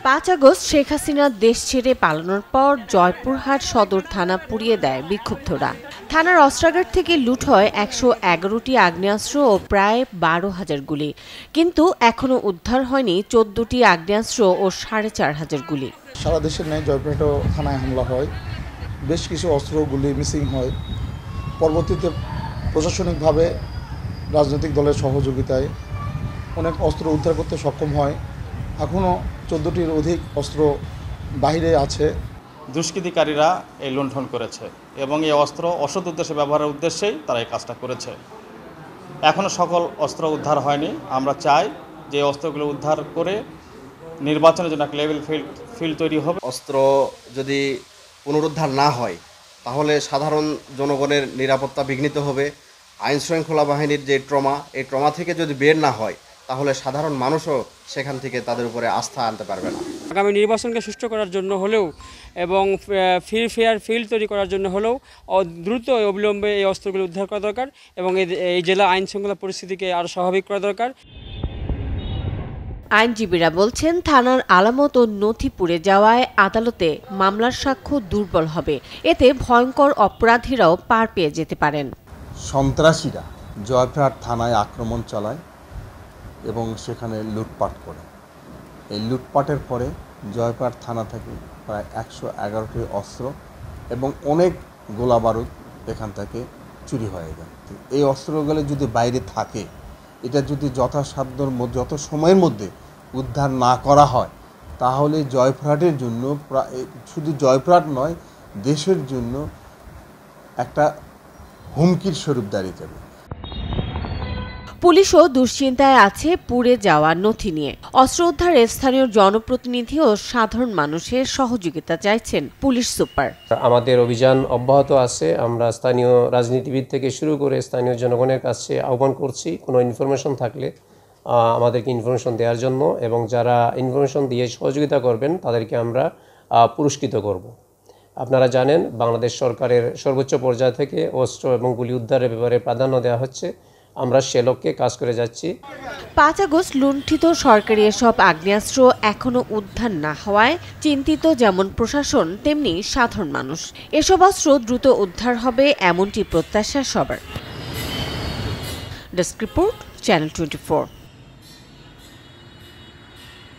5 August Sheikh Hasina দেশ ছেড়ে পালানোর পর জয়পুরহাট সদর থানা পুড়িয়ে দেয় বিক্ষুব্ধরা। থানার অস্ত্রাগার থেকে লুট হয় 111টি আগ্নেয়াস্ত্র ও প্রায় 12,000 গুলি, কিন্তু এখনো উদ্ধার হয়নি 14টি আগ্নেয়াস্ত্র ও 4,500 গুলি। সারা দেশের ন্যায় জয়পুরহাটও থানায় হামলা হয়, বেশ কিছু অস্ত্র গুলি মিসিং হয়। পরবর্তীতে প্রশাসনিকভাবে রাজনৈতিক দলের সহযোগিতায় অনেক অস্ত্র উদ্ধার করতে সক্ষম হয়। এখনও 14টির অধিক অস্ত্র বাহিরে আছে। দুষ্কৃতিকারীরা এই লুণ্ঠন করেছে এবং এই অস্ত্র অসৎ উদ্দেশ্যে ব্যবহারের উদ্দেশ্যেই তারা এই কাজটা করেছে। এখনও সকল অস্ত্র উদ্ধার হয়নি। আমরা চাই যে অস্ত্রগুলো উদ্ধার করে নির্বাচনের জন্য একটা লেভেল ফিল্ড তৈরি হবে। অস্ত্র যদি পুনরুদ্ধার না হয় তাহলে সাধারণ জনগণের নিরাপত্তা বিঘ্নিত হবে। আইন শৃঙ্খলা বাহিনীর যে এই ট্রমা থেকে যদি বের না হয় তাহলে সাধারণ মানুষও সেখান থেকে তাদের উপরে আস্থা আনতে পারবে না। আগামী নির্বাচনকে সুষ্ঠু করার জন্য হলেও এবং ফেয়ার ফিল্ড তৈরি করার জন্য হলেও দ্রুত অবিলম্বে এই অস্ত্রগুলো উদ্ধার করা দরকার এবং এই জেলা আইন শৃঙ্খলা পরিস্থিতিকে আরও স্বাভাবিক করা দরকার। আইনজীবীরা বলছেন, থানার আলামত ও নথি পুড়ে যাওয়ায় আদালতে মামলার সাক্ষ্য দুর্বল হবে। এতে ভয়ঙ্কর অপরাধীরাও পার পেয়ে যেতে পারেন। সন্ত্রাসীরা জয়পুরহাট থানায় আক্রমণ চালায় এবং সেখানে লুটপাট করে। এই লুটপাটের পরে জয়পুরহাট থানা থেকে প্রায় 111টি অস্ত্র এবং অনেক গোলা বারুদ এখান থেকে চুরি হয়ে যায়। এই অস্ত্রগুলো যদি বাইরে থাকে, এটা যদি যত সময়ের মধ্যে উদ্ধার না করা হয় তাহলে জয়পুরহাটের জন্য শুধু জয়পুরহাট নয়, দেশের জন্য একটা হুমকির স্বরূপ দাঁড়িয়ে যাবে। পুলিশও দুশ্চিন্তায় আছে পুড়ে যাওয়া নথি নিয়ে। অস্ত্র উদ্ধারে স্থানীয় জনপ্রতিনিধি ও সাধারণ মানুষের সহযোগিতা চাইছেন পুলিশ সুপার। আমাদের অভিযান অব্যাহত আছে। আমরা স্থানীয় রাজনীতিবিদ থেকে শুরু করে স্থানীয় জনগণের কাছে আহ্বান করছি, কোনো ইনফরমেশন থাকলে আমাদেরকে ইনফরমেশন দেওয়ার জন্য, এবং যারা ইনফরমেশন দিয়ে সহযোগিতা করবেন তাদেরকে আমরা পুরস্কৃত করব। আপনারা জানেন, বাংলাদেশ সরকারের সর্বোচ্চ পর্যায় থেকে অস্ত্র এবং গুলি উদ্ধারের ব্যাপারে প্রাধান্য দেওয়া হচ্ছে। আমরা সে লক্ষ্যে কাজ করে যাচ্ছি। 5 আগস্ট লুণ্ঠিত সরকারি এসব আগ্নেয়াস্ত্র এখনো উদ্ধার না হওয়ায় চিন্তিত যেমন প্রশাসন তেমনি সাধারণ মানুষ। এসব অস্ত্র দ্রুত উদ্ধার হবে এমনটি প্রত্যাশা সবার। Desk report, channel 24।